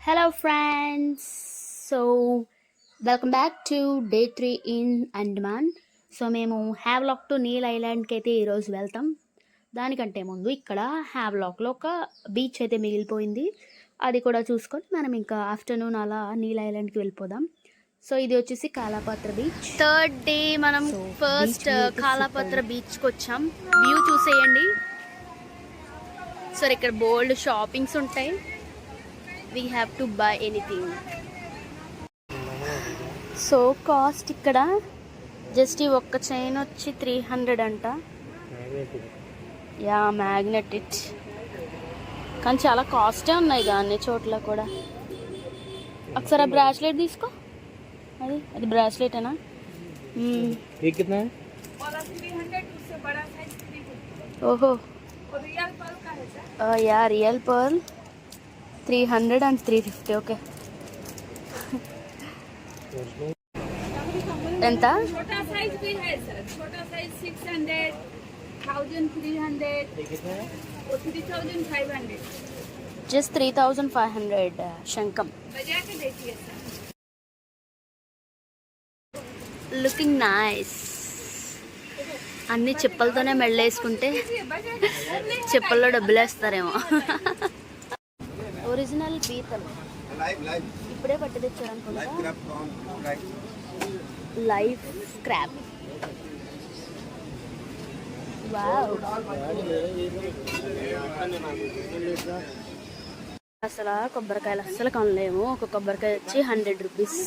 Hello friends. So welcome back to day 3 in Andaman. So మేము Havelock to Neel ఐలాండ్కి అయితే ఈరోజు వెళ్తాం. దానికంటే ముందు ఇక్కడ హ్యావ్లాక్లో ఒక బీచ్ అయితే మిగిలిపోయింది, అది కూడా చూసుకొని మనం ఇంకా ఆఫ్టర్నూన్ అలా నీల్ ఐలాండ్కి వెళ్ళిపోదాం. సో ఇది వచ్చేసి కాలాపత్ర బీచ్. థర్డ్ డే మనం ఫస్ట్ కాలాపత్ర బీచ్కి వచ్చాం. వ్యూ చూసేయండి. సో ఇక్కడ బోల్డ్ షాపింగ్స్ ఉంటాయి. We have to buy anything. So cost ఇక్కడ జస్ట్ ఈ ఒక్క చైన్ వచ్చి 300 అంట. యా మ్యాగ్నెట్ ఇట్, కానీ చాలా కాస్టే ఉన్నాయి అన్ని చోట్ల కూడా. ఒకసారి ఆ బ్రాస్లెట్ తీసుకో. అది బ్రాస్లెటేనా? ఓహో yeah real pearl 300 and 350. Okay, ఎంత? छोटा साइज भी है सर. छोटा साइज 600, 1300 और 3500. జస్ట్ 3500 శంఖం. बजा के देखिए सर. Looking nice. అన్ని చెప్పులతోనే మెళ్ళేసుకుంటే చెప్పుల్లో డబ్బులు వేస్తారేమో. ఒరిజినల్ పీతలు ఇప్పుడే పట్టి తెచ్చారు అనుకుంటా. Live scrap. వావ్, అసలు కొబ్బరికాయలు అస్సలు కొనలేము. ఒక కొబ్బరికాయ వచ్చి 100 రూపీస్.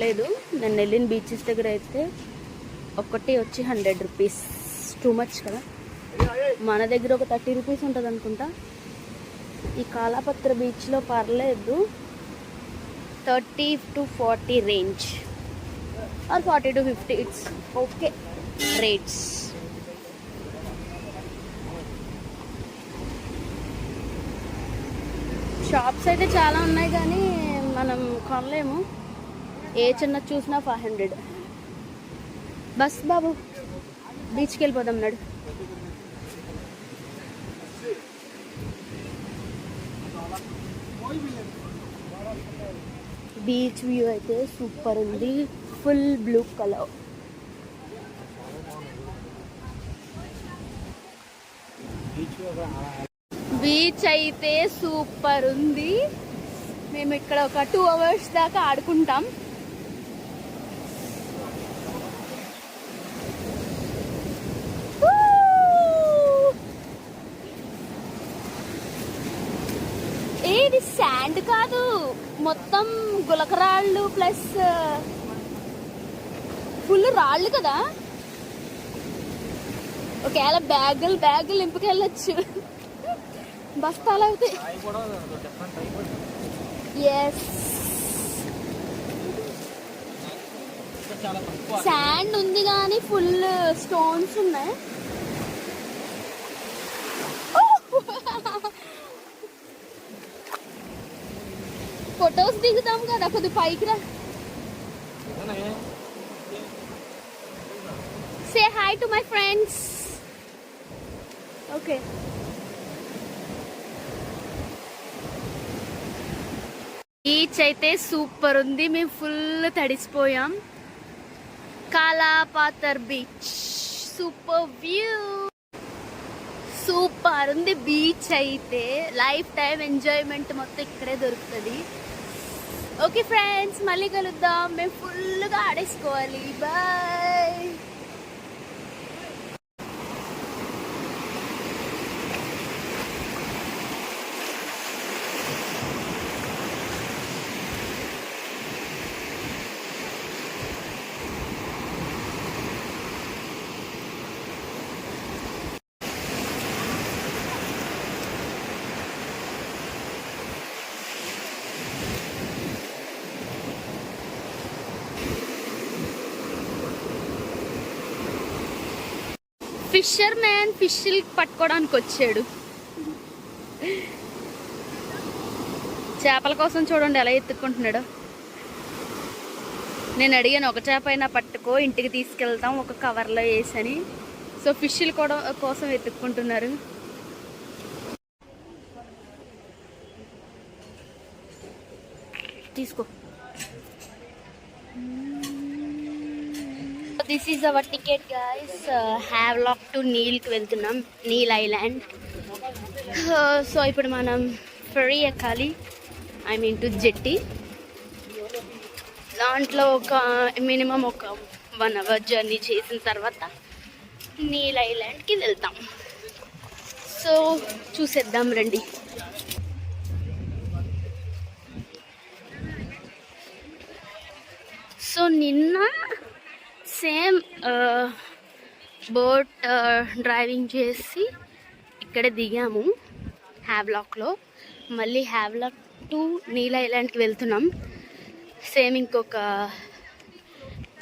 లేదు, నేను వెళ్ళిన బీచెస్ దగ్గర అయితే ఒక్కటి వచ్చి 100 రూపీస్. టూ మచ్ కదా. మన దగ్గర ఒక 30 రూపీస్ ఉంటుంది అనుకుంటా. ఈ కాలాపత్ర బీచ్లో పర్లేదు, 30 to 40 range or 40 to 50 it's okay rates. Shops అయితే చాలా ఉన్నాయి కానీ మనం కొనలేము. ఏ చిన్న చూసినా 500. బస్ బాబు, బీచ్కి వెళ్ళిపోదాం నడు. బీచ్ వ్యూ అయితే సూపర్ ఉంది. Full blue colour. బీచ్ అయితే సూపర్ ఉంది. మేము ఇక్కడ ఒక 2 hours దాకా ఆడుకుంటాం. ఇది శాండ్ కాదు, మొత్తం గులకరాళ్ళు ప్లస్ ఫుల్ రాళ్ళు కదా. ఒకవేళ బ్యాగులు నింపుకెళ్ళచ్చు బస్తాలు అయితే. ఎస్, శాండ్ ఉంది కానీ ఫుల్ స్టోన్స్ ఉన్నాయి. ఫొటోస్ దిగుతాం కదా, కొద్ది పైకి రా. Say hi to my friends. Okay, beach అయితే సూపర్ ఉంది. మేము ఫుల్ తడిసిపోయాం. Kalapathar beach super view, super ఉంది. బీచ్ అయితే లైఫ్ టైం ఎంజాయ్మెంట్ మొత్తం ఇక్కడే దొరుకుతుంది. ఓకే ఫ్రెండ్స్, మళ్ళీ కలుద్దాం. మేము ఫుల్గా ఆడేసుకోవాలి. బాయ్. ఫిషర్ మ్యాన్ ఫిష్లు పట్టుకోవడానికి వచ్చాడు. చేపల కోసం చూడండి ఎలా ఎత్తుక్కుంటున్నాడు. నేను అడిగాను, ఒక చేప అయినా పట్టుకో, ఇంటికి తీసుకెళ్తాం ఒక కవర్లో వేసని. సో ఫిష్లు కూడా కోసం వెతుక్కుంటున్నారు. తీసుకో. This is our ticket guys. Havelock to నీల్కి వెళ్తున్నాం, నీల్ ఐలాండ్. సో ఇప్పుడు మనం ఫెరీ ఎక్కాలి, ఐ మీన్ టు జెట్టి. దాంట్లో ఒక మినిమం ఒక 1 hour జర్నీ చేసిన తర్వాత నీల్ ఐలాండ్కి వెళ్తాం. సో చూసేద్దాం రండి. సో నిన్న సేమ్ బోట్ డ్రైవింగ్ చేసి ఇక్కడ దిగాము హ్యావ్లాక్లో. మళ్ళీ హ్యావ్లాక్ టు నీల్ ఐలాండ్కి వెళ్తున్నాం. సేమ్ ఇంకొక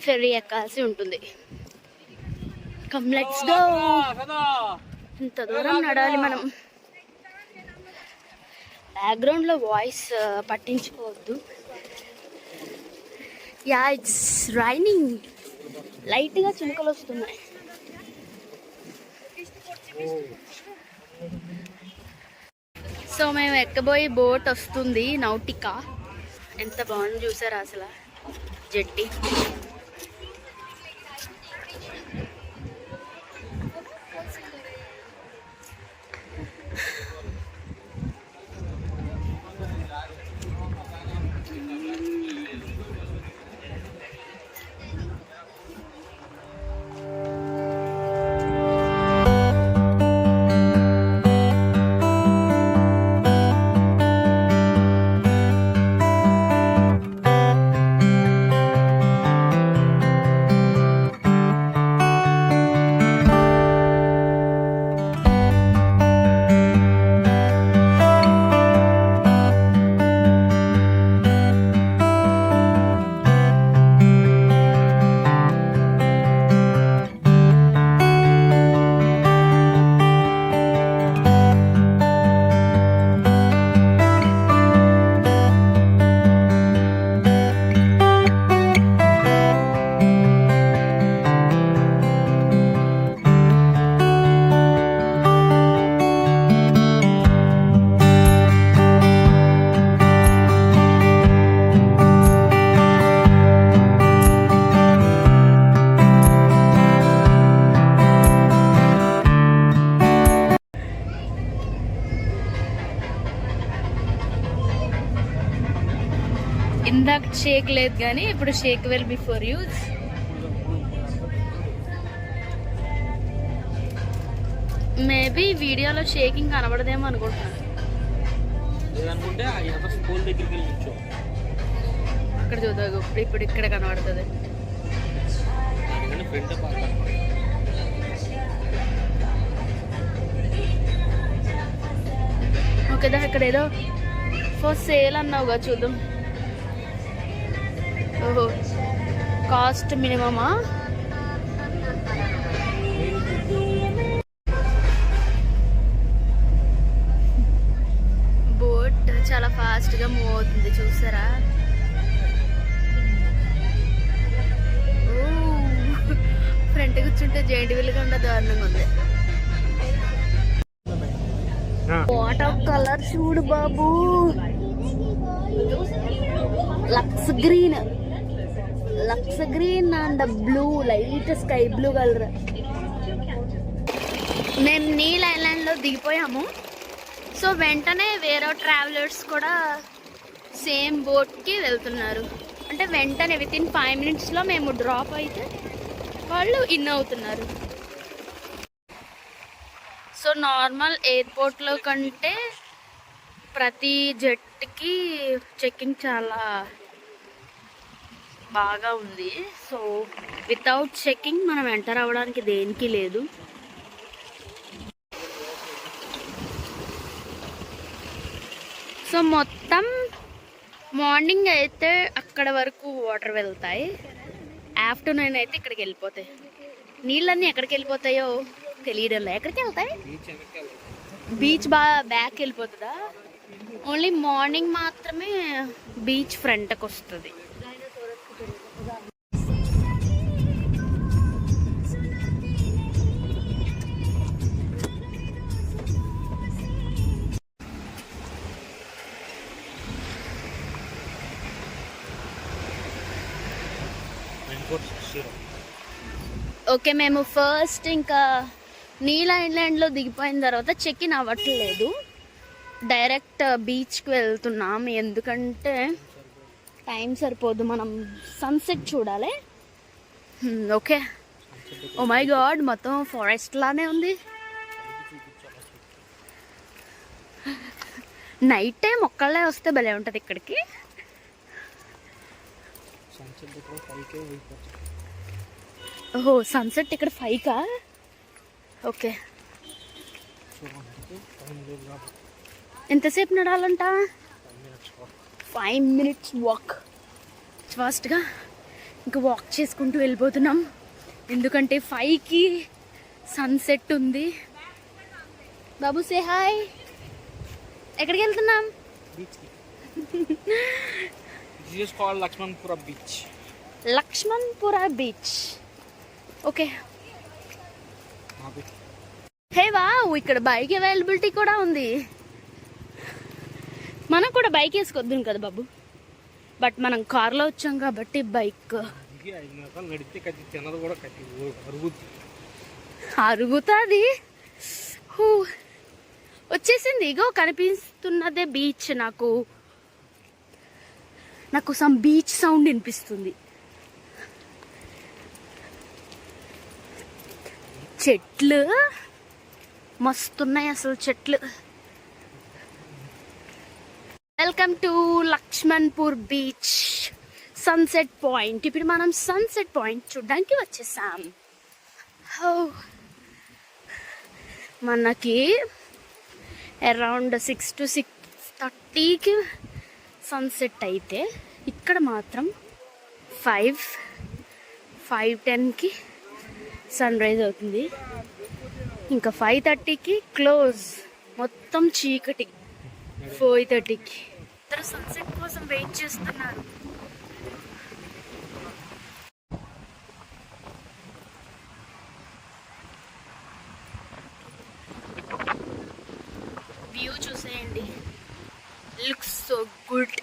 ఫెరీ ఎక్కాల్సి ఉంటుంది. Come let's go. ఇంత దూరం నడాలి మనం. బ్యాక్గ్రౌండ్లో వాయిస్ పట్టించుకోవద్దు. Yeah, it's raining. లైట్గా చినుకలు వస్తున్నాయి. సో మేము ఎక్కబోయే బోట్ వస్తుంది, నౌటికా. ఎంత బాగుంది చూసారా అసలు జెట్టి. ఇందాక షేక్ లేదు కానీ ఇప్పుడు shake well before use. Maybe వీడియోలో షేకింగ్ కనబడదేమో అనుకుంటున్నాను. అక్కడ చూద్దాం, ఇప్పుడు ఇక్కడ కనబడుతుంది. ఓకేదా, ఇక్కడ ఏదో ఫర్ సేల్ అన్నావుగా, చూద్దాం. ఓహో, కాస్ట్ మినిమమా? బోట్ చాలా ఫాస్ట్గా మూవ్ అవుతుంది చూసారా. ఫ్రంట్ కూర్చుంటే జైంట్ వీల్ కన్నా దారుణంగా ఉంది. వాటర్ కలర్ చూడు బాబు, looks green and blue, light sky blue colour. మేము నీల్ ఐలాండ్లో దిగిపోయాము. సో వెంటనే వేరే ట్రావెలర్స్ కూడా సేమ్ బోట్కి వెళ్తున్నారు. అంటే వెంటనే వితిన్ 5 minutesలో మేము డ్రాప్ అయితే వాళ్ళు ఇన్ అవుతున్నారు. సో నార్మల్ ఎయిర్పోర్ట్లో కంటే ప్రతి జెట్కి చెక్కింగ్ చాలా బాగా ఉంది. సో వితౌట్ చెక్కింగ్ మనం ఎంటర్ అవ్వడానికి దేనికి లేదు. సో మొత్తం మార్నింగ్ అయితే అక్కడ వరకు వాటర్ వెళ్తాయి, ఆఫ్టర్నూన్ అయితే ఇక్కడికి వెళ్ళిపోతాయి. నీళ్ళన్నీ ఎక్కడికి వెళ్ళిపోతాయో తెలియడం. ఎక్కడికి వెళ్తాయి? బీచ్ బ్యాక్ వెళ్ళిపోతుందా? ఓన్లీ మార్నింగ్ మాత్రమే బీచ్ ఫ్రంట్కి వస్తుంది. ఓకే, మేము ఫస్ట్ ఇంకా నీల్ ఐలాండ్లో దిగిపోయిన తర్వాత చెక్ ఇన్ అవ్వట్లేదు, డైరెక్ట్ బీచ్కి వెళ్తున్నాం. ఎందుకంటే టైం సరిపోదు, మనం సన్సెట్ చూడాలి. ఓకే. ఓ మై గాడ్, మొత్తం ఫారెస్ట్ లానే ఉంది. నైట్ టైం ఒక్కళ్ళే వస్తే భలే ఉంటుంది ఇక్కడికి. ఓహో, సన్సెట్ ఇక్కడ 5కా? ఓకే. ఎంతసేపు నడాలంట? 5 minutes వాక్. ఫాస్ట్గా ఇంకా వాక్ చేసుకుంటూ వెళ్ళిపోతున్నాం, ఎందుకంటే 5కి సన్సెట్ ఉంది. బాబు సే హాయ్. ఎక్కడికి వెళ్తున్నాం? లక్ష్మణ్పుర బీచ్. ఓకే. హే వావ్, ఇక్కడ బైక్ అవైలబిలిటీ కూడా ఉంది. మనం కూడా బైక్ వేసుకొద్దాం కదా బాబు, బట్ మనం కార్లో వచ్చాం కాబట్టి బైక్ అరుగుతుంది. వచ్చేసింది, ఇగో కనిపిస్తున్నదే బీచ్. నాకు సమ్ బీచ్ సౌండ్ వినిపిస్తుంది. చెట్లు మస్తున్నాయి అసలు, చెట్లు. Welcome to Lakshmanpur beach sunset point. ఇప్పుడు మనం సన్సెట్ పాయింట్ చూడడానికి వచ్చేసాం. మనకి అరౌండ్ 6 to 6:30కి సన్సెట్ అయితే ఇక్కడ మాత్రం 5:10కి సన్ రైజ్ అవుతుంది. ఇంకా 5:30కి క్లోజ్, మొత్తం చీకటి. 4:30కి ఇద్దరు సన్సెట్ కోసం వెయిట్ చేస్తున్నారు. వ్యూ చూసేయండి, లుక్స్ సో గుడ్.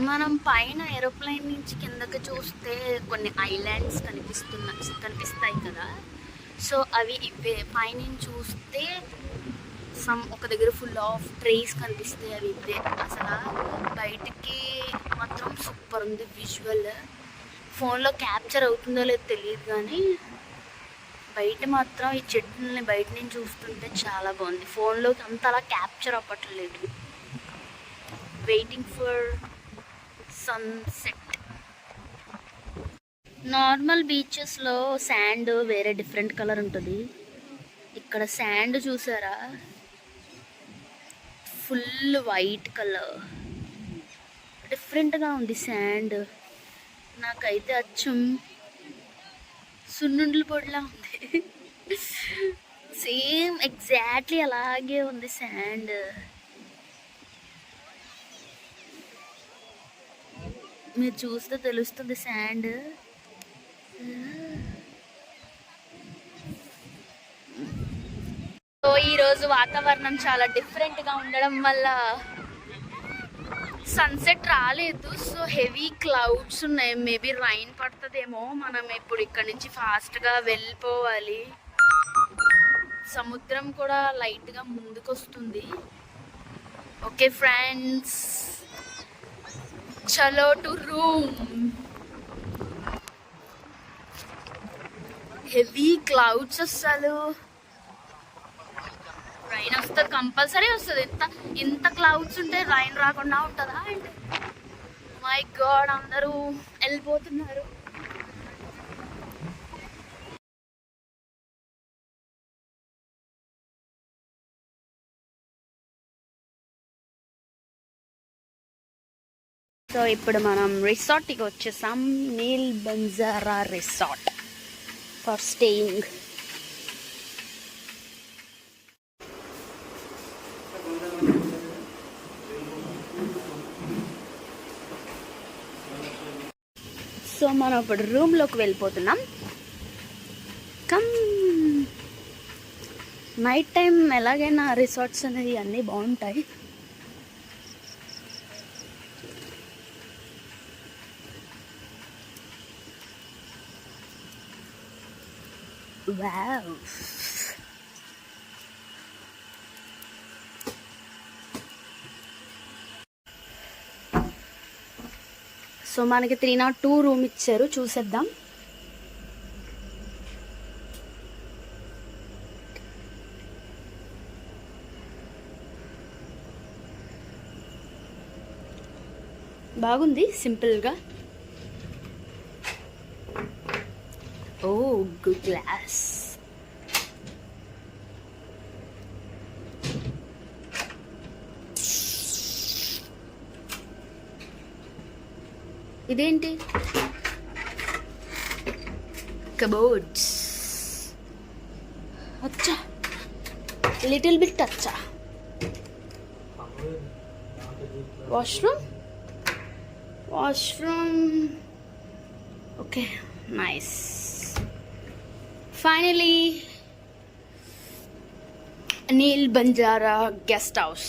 మనం పైన ఏరోప్లేన్ నుంచి కిందకి చూస్తే కొన్ని ఐలాండ్స్ కనిపిస్తాయి కదా, సో అవి ఇవే. పైనుంచి చూస్తే ఒక దగ్గర ఫుల్ ఆఫ్ ట్రీస్ కనిపిస్తాయి, అవి ఇవే. అసలు బయటికి మాత్రం సూపర్ ఉంది విజువల్. ఫోన్లో క్యాప్చర్ అవుతుందో లేదో తెలియదు, కానీ బయట మాత్రం ఈ చెట్లని బయట నుంచి చూస్తుంటే చాలా బాగుంది. ఫోన్లో అంతలా క్యాప్చర్ అవ్వట్లేదు. Waiting for sunset. నార్మల్ బీచెస్లో శాండ్ వేరే డిఫరెంట్ కలర్ ఉంటుంది, ఇక్కడ శాండ్ చూసారా, ఫుల్ వైట్ కలర్, డిఫరెంట్గా ఉంది శాండ్. నాకైతే అచ్చం సున్నుండ్ల పొడిలా ఉంది. సేమ్ ఎగ్జాక్ట్లీ అలాగే ఉంది శాండ్. మీరు చూస్తే తెలుస్తుంది శాండ్. సో ఈరోజు వాతావరణం చాలా డిఫరెంట్గా ఉండడం వల్ల సన్సెట్ రాలేదు. సో హెవీ క్లౌడ్స్ ఉన్నాయి, మేబీ రైన్ పడుతుందేమో. మనం ఇప్పుడు ఇక్కడ నుంచి ఫాస్ట్గా వెళ్ళిపోవాలి. సముద్రం కూడా లైట్గా ముందుకు వస్తుంది. ఓకే ఫ్రెండ్స్, చలో టు రూమ్. హెవీ క్లౌడ్స్, అసలు రైన్ వస్తుంది, కంపల్సరీ వస్తుంది. ఇంత క్లౌడ్స్ ఉంటే రైన్ రాకుండా ఉంటుందా అంటే, మై గాడ్, అందరూ వెళ్ళిపోతున్నారు. సో ఇప్పుడు మనం రిసార్ట్కి వచ్చేసాం, Neel Banjara resort for staying. So మనం ఇప్పుడు రూమ్లోకి వెళ్ళిపోతున్నాం. కమ్. నైట్ టైం ఎలాగైనా రిసార్ట్స్ అనేవి అన్నీ బాగుంటాయి. వావ్. సో మనకి 302 రూమ్ ఇచ్చారు, చూసేద్దాం. బాగుంది సింపుల్గా. Oh good glass. ఇదేంటి, కబోర్డ్స్. అచ్చా, లిటిల్ బిట్ అచ్చా. Washroom, okay, nice. Finally Neel Banjara guest house.